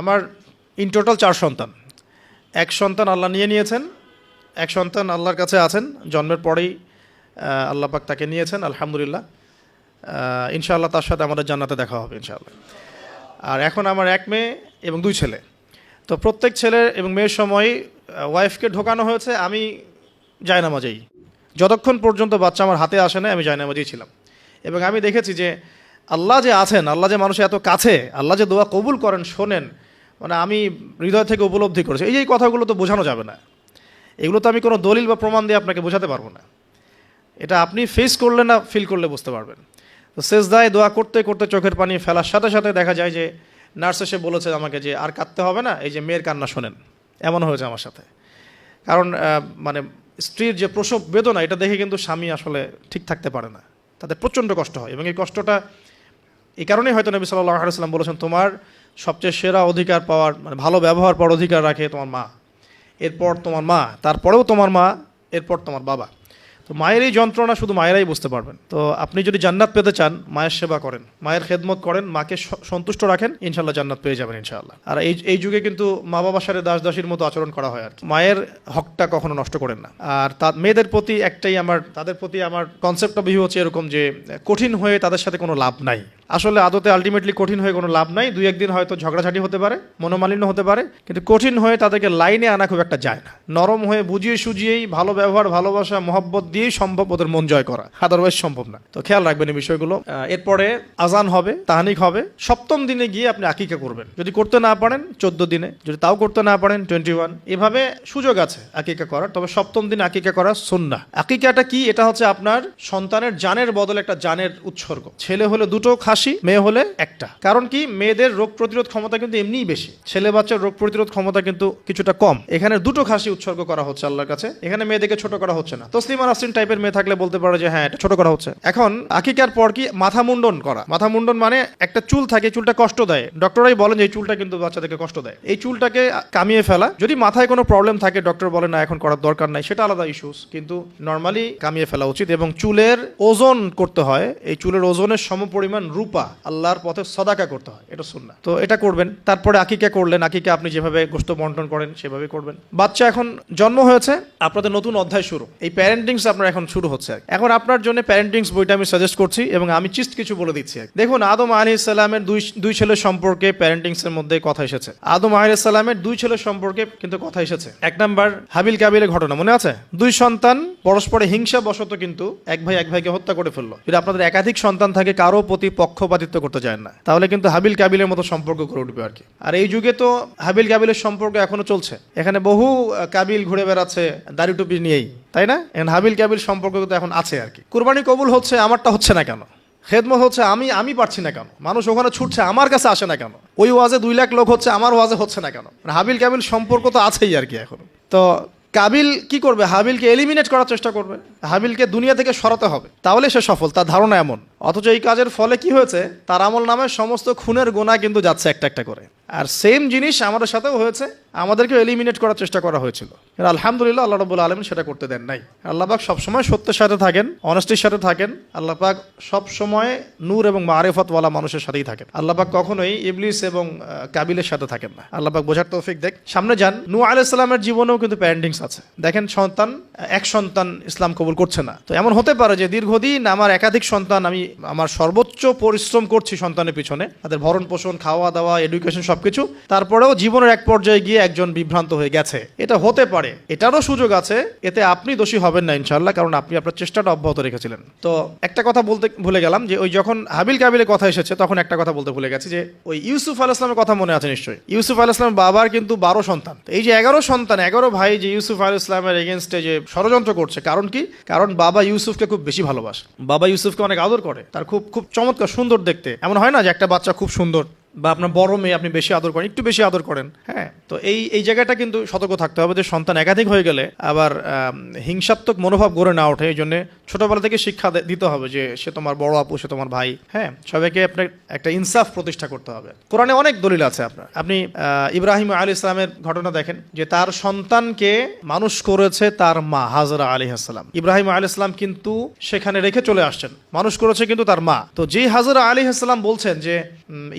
আমার in total 4 সন্তান। এক সন্তান আল্লাহ নিয়েছেন, এক সন্তান আল্লাহর কাছে আছেন, জন্মের পরেই আল্লাহ পাক তাকে নিয়েছেন, আলহামদুলিল্লাহ। ইনশাআল্লাহ তার সাথে আমাদের জান্নাতে দেখা হবে ইনশাআল্লাহ। আর এখন আমার 1 মেয়ে এবং 2 ছেলে। তো প্রত্যেক ছেলে এবং মেয়ের সময় ওয়াইফকে ঢোকানো হয়েছে আমি জায়নামাজেই। যতক্ষণ পর্যন্ত বাচ্চা আমার হাতে আসে না আমি জায়নামাজেই ছিলাম। এবং আমি দেখেছি যে আল্লাহ যে আছেন, আল্লাহ যে মানুষের এত কাছে, আল্লাহ যে দোয়া কবুল করেন, শোনেন, মানে আমি হৃদয় থেকে উপলব্ধি করেছি। এই কথাগুলো তো বোঝানো যাবে না, এগুলো তো আমি কোনো দলিল বা প্রমাণ দিয়ে আপনাকে বোঝাতে পারবো না। এটা আপনি ফেস করলে না ফিল করলে বুঝতে পারবেন। তো সেজদায় দোয়া করতে করতে চোখের পানি ফেলার সাথে সাথে দেখা যায় যে নার্স এসে বলেছে আমাকে যে আর কাঁদতে হবে না, এই যে মেয়ের কান্না শোনেন। এমন হয়েছে আমার সাথে। কারণ মানে স্ত্রীর যে প্রসব বেদনা, এটা দেখে কিন্তু স্বামী আসলে ঠিক থাকতে পারে না, তাদের প্রচণ্ড কষ্ট হয়। এবং এই কষ্টটা এই কারণেই হয়তো নবী সাল্লাল্লাহু আলাইহি ওয়াসাল্লাম বলেছেন, তোমার সবচেয়ে সেরা অধিকার পাওয়ার, মানে ভালো ব্যবহার পাওয়ার অধিকার রাখে তোমার মা, এরপর তোমার মা, তারপরেও তোমার মা, এরপর তোমার বাবা। তো মায়ের এই যন্ত্রণা শুধু মায়েরাই বুঝতে পারবেন। তো আপনি যদি জান্নাত পেতে চান, মায়ের সেবা করেন, মায়ের খেদমত করেন, মাকে সন্তুষ্ট রাখেন, ইনশাল্লাহ জান্নাত পেয়ে যাবেন ইনশাআল্লাহ। আর এই যুগে কিন্তু মা বাবার সাথে দাস দাসীর মতো আচরণ করা হয় আর কি। মায়ের হকটা কখনো নষ্ট করেন না। আর মেয়েদের প্রতি তাদের প্রতি আমার কনসেপ্টটা ভিউ হচ্ছে এরকম যে কঠিন হয়ে তাদের সাথে কোনো লাভ নাই। আসলে আদতে আলটিমেটলি কঠিন হয়ে কোনো লাভ নাই। 2-1 দিন হয়তো ঝগড়াঝাটি হতে পারে, মনোমালিন্য হতে পারে, কিন্তু কঠিন হয়ে তাদেরকে লাইনে আনা খুব একটা যায় না। নরম হয়ে বুঝিয়ে সুজিয়েই, ভালো ব্যবহার, ভালোবাসা, মহব্বত দিয়েই সম্ভব ওদের মন জয় করা, আদারওয়াইজ সম্ভব না। তো খেয়াল রাখবেন এই বিষয়গুলো। এরপরে আজান হবে, তাহানিক হবে, 7ম দিনে গিয়ে আপনি আকিকা করবেন। যদি করতে না পারেন 14 দিনে, যদি তাও করতে না পারেন 21। এভাবে সুযোগ আছে আকিকা করার। তবে 7ম দিনে আকিকা করা সুন্নাহ। আকিকাটা কি? এটা হচ্ছে আপনার সন্তানের জানের বদলে একটা জানের উৎসর্গ। ছেলে হলে 2টো খাসি, মেয়ে হলে 1টা। কারণ কি, মেয়েদের রোগ প্রতিরোধ ক্ষমতা কিন্তু এমনিই বেশি, ছেলে বাচ্চার রোগ প্রতিরোধ ক্ষমতা কিন্তু কিছুটা কম। এখানে 2টো খাসি উৎসর্গ করা হচ্ছে আল্লাহর কাছে। এখানে মেয়েদেরকে ছোট করা হচ্ছে না। তসলিমা নাসরিন টাইপের মেয়ে থাকলে বলতে পারে যে হ্যাঁ এটা ছোট করা হচ্ছে। এখন আকিকার পর কি মাথা মুন্ডন করা। মাথা মুন্ডন মানে একটা চুল থাকে, চুলটা কষ্ট দেয়, ডক্টরাই বলেন যে এই চুলটা কিন্তু বাচ্চাদেরকে কষ্ট দেয়, এই চুলটাকে কামিয়ে ফেলা। যদি মাথায় কোনো প্রবলেম থাকে, ডক্টর বলে না এখন করার দরকার নাই, সেটা আলাদা ইস্যুস, কিন্তু নর্মালি কামিয়ে ফেলা উচিত। এবং চুলের ওজন করতে হয়, এই চুলের ওজনের সমপরিমাণ রূপা আল্লাহর পথে সদাকা করতে হয়, এটা সুন্নাহ। তো এটা করবেন। তারপরে আকিকা করলেন, আকিকা আপনি যেভাবে গোশত বন্টন করেন সেভাবে করবেন। বাচ্চা এখন জন্ম হয়েছে, আপনাদের নতুন অধ্যায় শুরু, এই প্যারেন্টিংস আপনার এখন শুরু হচ্ছে। এখন আপনার জন্য প্যারেন্টিংস বইটা আমি সাজেস্ট করছি এবং আমি কিছু বলে দিচ্ছি। দেখুন, আদম আলাইহিস সালামের দুই ছেলের সম্পর্কে প্যারেন্টিংস এর মধ্যে কথা এসেছে। আদম আলাইহিস সালামের 2 ছেলের সম্পর্কে কিন্তু কথা এসেছে। 1 নাম্বার হাবিল কাবিলের ঘটনা মনে আছে? 2 সন্তান পরস্পরে হিংসা বশত কিন্তু এক ভাইকে হত্যা করে ফেললো। যদি আপনাদের একাধিক সন্তান থাকে, কারো প্রতি পক্ষপাতিত্ব করতে যায় না, তাহলে কিন্তু হাবিল কাবিলের মতো সম্পর্ক করে উঠবে আর কি। আর এই যুগে তো হাবিল কাবিলের সম্পর্ক এখনো চলছে। এখানে বহু কাবিল ঘুরে বেড়াচ্ছে দাড়ি টুপি নিয়েই, তাই না? এখন হাবিল কাবিল সম্পর্ক তো এখন আছে আর কি। কুরবানি কবুল হচ্ছে, আমারটা হচ্ছে না কেন? খেদমত হচ্ছে, আমি পারছি না কেন? মানুষ ওখানে ছুটছে, আমার কাছে আসে না কেন? ওই ওয়াজে 2 লাখ লোক হচ্ছে, আমার ওয়াজে হচ্ছে না কেন? হাবিল কাবিল সম্পর্ক তো আছেই আর কি এখন। তো কাবিল কি করবে? হাবিলকে এলিমিনেট করার চেষ্টা করবে, হাবিলকে দুনিয়া থেকে সরাতে হবে, তাহলে সে সফল, তার ধারণা এমন। অথচ এই কাজের ফলে কি হয়েছে? তার আমল নামে সমস্ত খুনের গোনা কিন্তু যাচ্ছে একটা একটা করে। আর সেম জিনিস আমাদের সাথেও হয়েছে, আমাদেরকে এলিমিনেট করার চেষ্টা করা হয়েছিল। আলহামদুলিল্লাহ আল্লাহ রাব্বুল আলামিন সেটা করতে দেন নাই। আল্লাহ পাক সবসময় সত্যের সাথে থাকেন, অনেস্টির সাথে থাকেন। আল্লাহ পাক সবসময় নূর এবং মারিফতওয়ালা মানুষের সাথেই থাকেন। আল্লাহ পাক কখনোই ইবলিস এবং কাবিলের সাথে থাকেন না। আল্লাহ পাক বোঝার তৌফিক দেখ। সামনে যান। নূহ আলাইহিস সালামের জীবনেও কিন্তু প্যারেন্টিংস আছে। দেখেন, এক সন্তান ইসলাম কবুল করছে না। তো এমন হতে পারে যে দীর্ঘদিন আমার একাধিক সন্তান, আমি আমার সর্বোচ্চ পরিশ্রম করছি সন্তানের পিছনে, তাদের ভরণ পোষণ, খাওয়া দাওয়া, এডুকেশন সবকিছু, তারপরেও জীবনের এক পর্যায়ে গিয়ে একজন বিভ্রান্ত হয়ে গেছে। এটা হতে পারে, এটারও সুযোগ আছে। এতে আপনি দোষী হবেন না ইনশাআল্লাহ, কারণ আপনি আপনার চেষ্টাটা অব্যাহত রেখেছিলেন। তো একটা কথা বলতে ভুলে গেলাম যে ওই যখন হাবিল কাবিলের কথা এসেছে, তখন একটা কথা বলতে ভুলে গেছি যে ওই ইউসুফ আলাইহিস সালামের কথা মনে আছে নিশ্চয়ই। ইউসুফ আলাইহিস সালামের বাবার কিন্তু 12 সন্তান। এই যে 11 সন্তান, 11 ভাই যে ইউসুফ আলাইহিস সালামের এগেইনস্টে যে ষড়যন্ত্র করছে, কারণ কি? কারণ বাবা ইউসুফকে খুব বেশি ভালোবাসে, বাবা ইউসুফকে অনেক আদর করে, তার খুব চমৎকার সুন্দর দেখতে। এমন হয় না যে একটা বাচ্চা খুব সুন্দর, বা আপনার বড় মেয়ে আপনি বেশি আদর করেন, একটু বেশি আদর করেন, হ্যাঁ, তো এই জায়গাটা কিন্তু সতর্ক থাকতে হবে যে সন্তান একাধিক হয়ে গেলে আবার হিংসাত্মক মনোভাব গড়ে না ওঠে। এই জন্য ছোটবেলা থেকে শিক্ষা দিতে হবে যে সে তোমার বড় আপু, সে তোমার ভাই। হ্যাঁ, সবাইকে আপনার একটা ইনসাফ প্রতিষ্ঠা করতে হবে। কোরআনে অনেক দলিল আছে আপনি ইব্রাহিম আলাইহিস সালামের ঘটনা দেখেন যে তার সন্তানকে মানুষ করেছে তার মা হাজরা আলাইহিস সালাম। ইব্রাহিম আলাইহিস সালাম কিন্তু সেখানে রেখে চলে আসছেন, মানুষ করেছে কিন্তু তার মা। তো যে হাজরা আলাইহিস সালাম বলছেন যে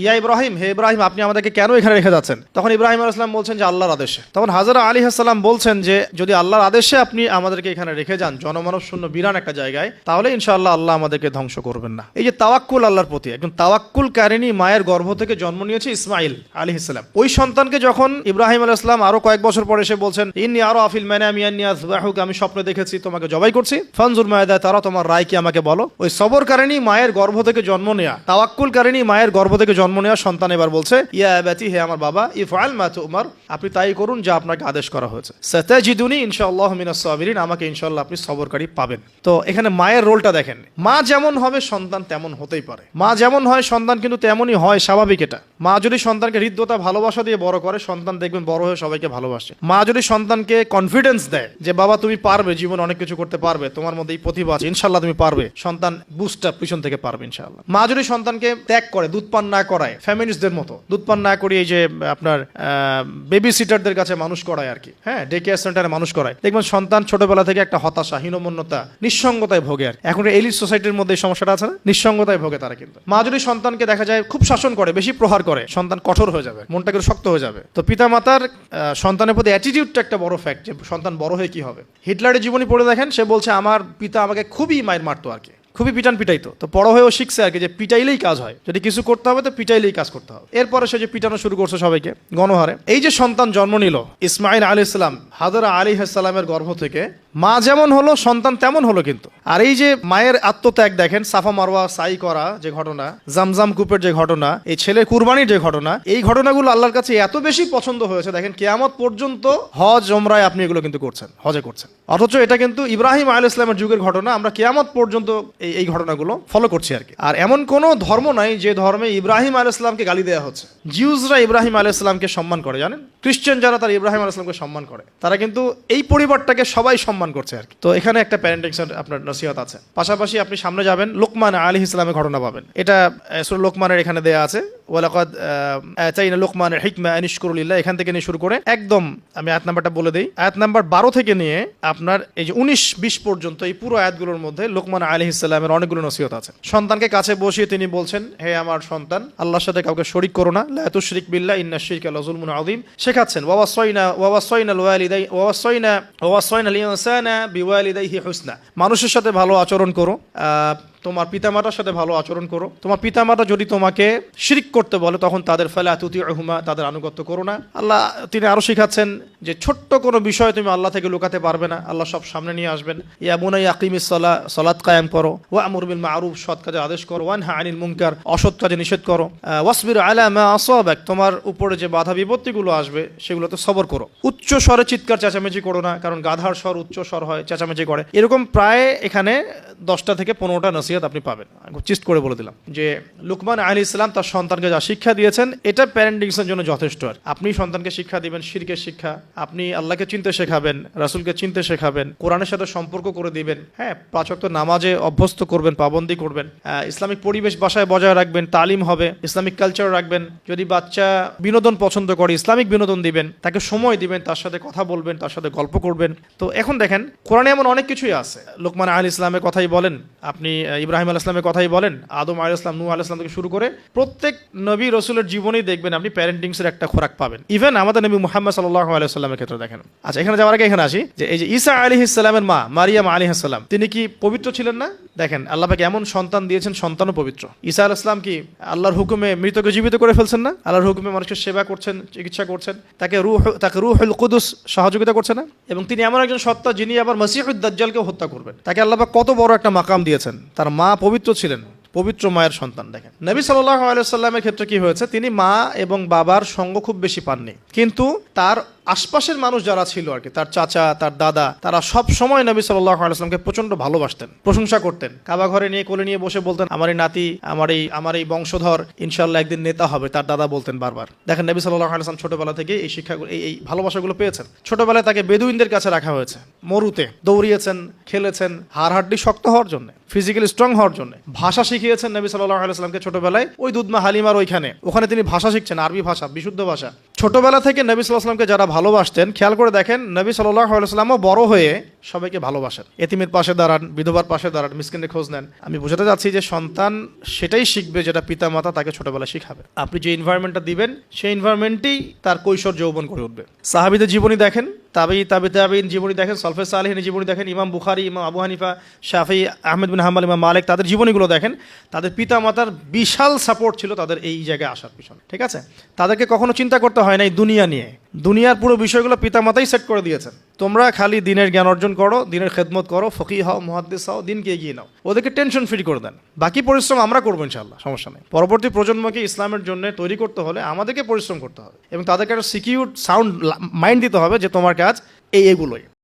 ইয়া ইব্রাহিম, হে ইব্রাহিম, আপনি আমাদেরকে কেন এখানে রেখে যাচ্ছেন? তখন ইব্রাহিম আলাইহিস সালাম বলছেন যে আল্লাহর আদেশে। তখন হাজরা আলাইহিস সালাম বলছেন যে যদি আল্লাহর আদেশে আপনি আমাদেরকে এখানে রেখে যান জনমানব শূন্য বিরান একটা জায়গায়, তাহলে ইনশাআল্লাহ আল্লাহ আমাদেরকে ধ্বংস করবেন না। এই যে তাওয়াক্কুল আল্লাহর প্রতি, একজন তাওয়াক্কুল কারিনী মায়ের গর্ভ থেকে জন্ম নিয়েছে ইসমাইল আলাইহিস সালাম। ওই সন্তানকে যখন ইব্রাহিম আলাইহিস সালাম আরো কয়েক বছর পরে এসে বলছেন ইন্নী আরা ফিল মানামি আন্নী আযবাহুকা, আমি স্বপ্নে দেখেছি তোমাকে জবাই করছি, ফানজুর মাযা তারা, তোমার রায় কি আমাকে বলো। ওই সবর কারিনী মায়ের গর্ভ থেকে জন্ম নেয়া, তাওয়াক্কুল কারিনী মায়ের গর্ভ থেকে জন্ম নেয়া সন্তান এবার বলছে ইয়া আবাতি, হে আমার বাবা, ইফআল মা তুমার, আপনি তাই করুন যা আপনাকে আদেশ করা হয়েছে। সাতাজিদুনি ইনশাআল্লাহু মিনাস সাবিরিন, আমাকে ইনশাআল্লাহ আপনি সবরকারী পাবেন। তো এখানে মায়ের রোলটা দেখেন, মা যেমন হবে সন্তান তেমন হতেই পারে। মা যেমন হয় সন্তান কিন্তু তেমনই হয়, স্বাভাবিক এটা। মা যদি সন্তানকে হৃদ্যতা ভালোবাসা দিয়ে বড় করে, সন্তান দেখবেন বড় হয়ে সবাইকে ভালোবাসে। মা যদি সন্তানকে কনফিডেন্স দেয় যে বাবা তুমি পারবে, জীবন অনেক কিছু করতে পারবে, তোমার মধ্যে এই প্রতিভা আছে, ইনশাআল্লাহ তুমি পারবে, সন্তান বুস্ট আপ পিছন থেকে পারবে ইনশাআল্লাহ। মা যদি সন্তানকে ত্যাগ করে, দুধ পান না করায়, ফ্যামিলিস্টদের মতো দুধ পান না করিয়ে এই যে আপনার বেবি সিটারদের কাছে মানুষ করায় আর কি, হ্যাঁ, ডে কেয়ার সেন্টারে মানুষ করায়, দেখবেন সন্তান ছোটবেলা থেকে একটা হতাশা, হীনমন্যতা, নিঃসঙ্গতায় ভোগে। আর এখন এলিট সোসাইটির মধ্যে এই সমস্যাটা আছে না, নিঃসঙ্গতায় ভোগে তারা। কিন্তু মা যদি সন্তানকে দেখা যায় খুব শাসন করে, বেশি প্রহার করে, সন্তান কঠোর হয়ে যাবে, মনটা কিন্তু শক্ত হয়ে যাবে। তো পিতা মাতার সন্তানের প্রতি অ্যাটিটিউডটা একটা বড় ফ্যাক্ট, যে সন্তান বড় হয়ে কি হবে। হিটলারের জীবনী পড়ে দেখেন, সে বলছে আমার পিতা আমাকে খুবই মায়ের মারতো আর কি, খুবই পিটাইতো। তো বড় হয়েও শিখছে আর কি যে পিটাইলেই কাজ হয়, যদি কিছু করতে হবে তো পিটাইলেই কাজ করতে হবে। এরপরে সে যে পিটানো শুরু করছে সবাইকে গণহারে। এই যে সন্তান জন্ম নিল ইসমাইল আলাইহিস সালাম হাজরা আলাইহিস সালামের গর্ভ থেকে, মা যেমন হলো সন্তান তেমন হলো কিন্তু। আর এই যে মায়ের আত্মত্যাগ দেখেন, সাফা মারওয়া সাই করা যে ঘটনা, জামজাম কূপের যে ঘটনা, এই ছেলের কুরবানির যে ঘটনা, এই ঘটনাগুলো আল্লাহর কাছে এত বেশি পছন্দ হয়েছে। দেখেন কিয়ামত পর্যন্ত হজ ওমরায় আপনি এগুলো কিন্তু করছেন, হজে করছেন, অথচ এটা কিন্তু ইব্রাহিম আলাইহিস সালামের যুগের ঘটনা। আমরা কিয়ামত পর্যন্ত এই ঘটনাগুলো ফলো করছি আর কি। আর এমন কোনো ধর্ম নাই যে ধর্মে ইব্রাহিম আলাইহিস সালামকে গালি দেওয়া হচ্ছে। জিউসরা ইব্রাহিম আলাইহিস সালামকে সম্মান করে, জানেন, খ্রিস্টান যারা তারা ইব্রাহিম আলাইহিস সালামকে সম্মান করে, তারা কিন্তু এই পরিবারটাকে সবাই সম্মান করছে আর কি। তো এখানে একটা প্যারেন্টিং আপনার নসিহত আছে। পাশাপাশি আপনি সামনে যাবেন, লোকমান আলাইহিস সালামের ঘটনা পাবেন। এটা সূরা লোকমানের এখানে দেয়া আছে, ওয়ালাকাদ আতাইনা লোকমানের হিকমা আন ইশকুরু লিল্লাহ, এখান থেকে নিয়ে শুরু করে একদম আমি আয়াত নাম্বারটা বলে দেই। আয়াত নাম্বার 12 থেকে নিয়ে আপনার এই যে 19-20 পর্যন্ত এই পুরো আয়াতগুলোর মধ্যে লোকমান আলাইহিস সালামের অনেকগুলো নসিহত আছে। সন্তানকে কাছে বসিয়ে তিনি বলছেন, হে আমার সন্তান, আল্লাহর সাথে কাউকে শরীক করো না, লা তুশরিক বিল্লাহ ইন্নাশ শিরকা লাযুলমুন আযীম। শেখাচ্ছেন ওয়াসাইনা লিল ইনসানা বিওয়ালিদাইহি হুসনা, মানুষের সাথে ভালো আচরণ করো, তোমার পিতামাতার সাথে ভালো আচরণ করো। তোমার পিতামাতা যদি তোমাকে শিরক করতে বলে তখন তাদের ফালা তুতিউহুমা, তাদের আনুগত্য করো না। আল্লাহ তিনি আরো শিখাচ্ছেন যে ছোট্ট কোনো বিষয় তুমি আল্লাহ থেকে লুকাতে পারবে না, আল্লাহ সব সামনে নিয়ে আসবেন। ইয়া বুনাইয়া আকিমিস সালাহ, সালাত কায়েম করো, ওয়া'মুর বিল মা'রুফ, সৎ কাজে আদেশ করো, ওয়ানহা আনিল মুনকার, অসৎ কাজে নিষেধ করো, ওয়াসবির আলা মা আসাবাক, তোমার উপরে যে বাধা বিপত্তিগুলো আসবে সেগুলোতে সবর করো। উচ্চ স্বরে চিৎকার চেঁচামেচি করো না, কারণ গাধার স্বর উচ্চ স্বর হয়, চেঁচামেচি করে। এরকম প্রায় এখানে 10টা থেকে 15টা নসিহত আপনি পাবেন। চিস্ট করে বলে দিলাম যে লুকমান আলাইহিস সালাম তার সন্তানকে যা শিক্ষা দিয়েছেন এটা প্যারেন্টিংসের জন্য যথেষ্ট। আর আপনি সন্তানকে শিক্ষা দিবেন শিরকের শিক্ষা, আপনি আল্লাহকে চিনতে শেখাবেন, রাসূলকে চিনতে শেখাবেন, কোরআনের সাথে সম্পর্ক করে দিবেন, হ্যাঁ, 5 ওয়াক্ত নামাজে অভ্যস্ত করবেন, পাবন্দি করবেন, ইসলামিক পরিবেশ বাসায় বজায় রাখবেন, তালিম হবে, ইসলামিক কালচার রাখবেন। যদি বাচ্চা বিনোদন পছন্দ করে ইসলামিক বিনোদন দিবেন, তাকে সময় দিবেন, তার সাথে কথা বলবেন, তার সাথে গল্প করবেন। তো এখন দেখেন কোরআনে এমন অনেক কিছুই আছে। লুকমান আলাইহিস সালামের কথাই বলেন, আপনি ইব্রাহিম আলাইহিস সালামের কথাই বলেন, আদম আলাইহিস সালাম, নূহ আলাইহিস সালাম থেকে শুরু করে প্রত্যেক নবী রাসূলের জীবনেই দেখবেন আপনি প্যারেন্টিংসের একটা খোরাক পাবেন। ইভেন আমাদের নবী মুহাম্মদ সাল্লাল্লাহু আলাইহি ওয়াসাল্লামের ক্ষেত্রে দেখেন। আচ্ছা, এখানে যাওয়ার আগে এখানে আসি যে এই যে ঈসা আলাইহিস সালামের মা মারিয়াম আলাইহিস সালাম, তিনি কি পবিত্র ছিলেন না? দেখেন আল্লাহ পাক এমন সন্তান দিয়েছেন, সন্তানও পবিত্র। ঈসা আলাইহিস সালাম কি আল্লাহর হুকুমে মৃতকে জীবিত করে ফেলছেন না? আল্লাহর হুকুমে মানুষের সেবা করছেন, চিকিৎসা করছেন, তাকে রূহুল কুদুস সহযোগিতা করছে না? এবং তিনি এমন একজন সত্তা যিনি আবার মসিহুদ দাজ্জালকে হত্যা করবেন। তাকে আল্লাহ পাক কত বড় একটা মাকাম দিয়েছেন। তার মা পবিত্র ছিলেন, পবিত্র মায়ের সন্তান। দেখেন নবী সাল্লাল্লাহু আলাইহি ওয়াসাল্লামের ক্ষেত্রে কি হয়েছে, তিনি মা এবং বাবার সঙ্গ খুব বেশি পাননি, কিন্তু তার আশপাশের মানুষ যারা ছিল আর কি, তার চাচা, তার দাদা, তারা সব সময় নবী সাল্লাল্লাহু আলাইহি ওয়াসাল্লামকে প্রচন্ড ভালোবাসতেন, প্রশংসা করতেন। কাবা ঘরে নিয়ে কোলে নিয়ে বসে বলতেন, আমার এই নাতি, আমার এই বংশধর ইনশাআল্লাহ একদিন নেতা হবে। তার দাদা বলতেন বারবার। দেখেন নবী সাল্লাল্লাহু আলাইহি ওয়াসাল্লাম ছোটবেলা থেকে এই শিক্ষাগুলো, এই ভালোবাসাগুলো পেয়েছেন। ছোটবেলায় তাকে বেদুইনদের কাছে রাখা হয়েছে, মরুতে দৌড়িয়েছেন, খেলেছেন, হাড়হাড্ডি শক্ত হওয়ার জন্য, ফিজিক্যালি স্ট্রং হওয়ার জন্য। ভাষা শিখিয়েছেন নবী সাল্লাল্লাহু আলাইহি ওয়াসাল্লামকে ছোটবেলায়, ওই দুধমা হালিমার ওখানে তিনি ভাষা শিখছেন, আরবি ভাষা, বিশুদ্ধ ভাষা। ছোটবেলা থেকে নবী সাল্লাল্লাহু আলাইহি ওয়াসাল্লামকে যারা ভালোবাসতেন, খেয়াল করে দেখেন নবী সাল্লাল্লাহু আলাইহি ওয়াসাল্লামও বড় হয়ে সবাইকে ভালোবাসেন। এতিমের পাশে দাঁড়ান, বিধবার পাশে দাঁড়ান, মিসকিনের খোঁজ নেন। আমি বোঝাতে যাচ্ছি যে সন্তান সেটাই শিখবে যেটা পিতামাতা তাকে ছোটবেলায় শিখাবে। আপনি যে এনভায়রনমেন্টটা দিবেন, সেই এনভায়রনমেন্টেই তার কৈশোর যৌবন করে উঠবে। সাহাবীদের জীবনী দেখেন, তাবিঈন জীবনী দেখেন, সলফে সালেহিনের জীবনী দেখেন, ইমাম বুখারী, ইমাম আবু হানিফা, শাফিঈ, আহমেদ বিন হাম্বল, ইমাম মালিক, তাদের জীবনীগুলো দেখেন। তাদের পিতামাতার বিশাল সাপোর্ট ছিল তাদের এই জায়গায় আসার পিছনে। ঠিক আছে, তাদেরকে কখনো চিন্তা করতে হয় না এই দুনিয়া নিয়ে। দুনিয়ার পুরো বিষয়গুলো পিতামাতাই সেট করে দিয়েছেন। তোমরা খালি দিনের জ্ঞান অর্জন করো, দিনের খেদমত করো, ফকিহ হও, মুহাদ্দিস হও, দিনকে এগিয়ে নাও। ওদেরকে টেনশন ফ্রি করে দেন, বাকি পরিশ্রম আমরা করবো ইনশাআল্লাহ, সমস্যা নেই। পরবর্তী প্রজন্মকে ইসলামের জন্য তৈরি করতে হলে আমাদেরকে পরিশ্রম করতে হবে এবং তাদেরকে একটা সিকিউর সাউন্ড মাইন্ড দিতে হবে যে তোমার কাজ এইগুলোই।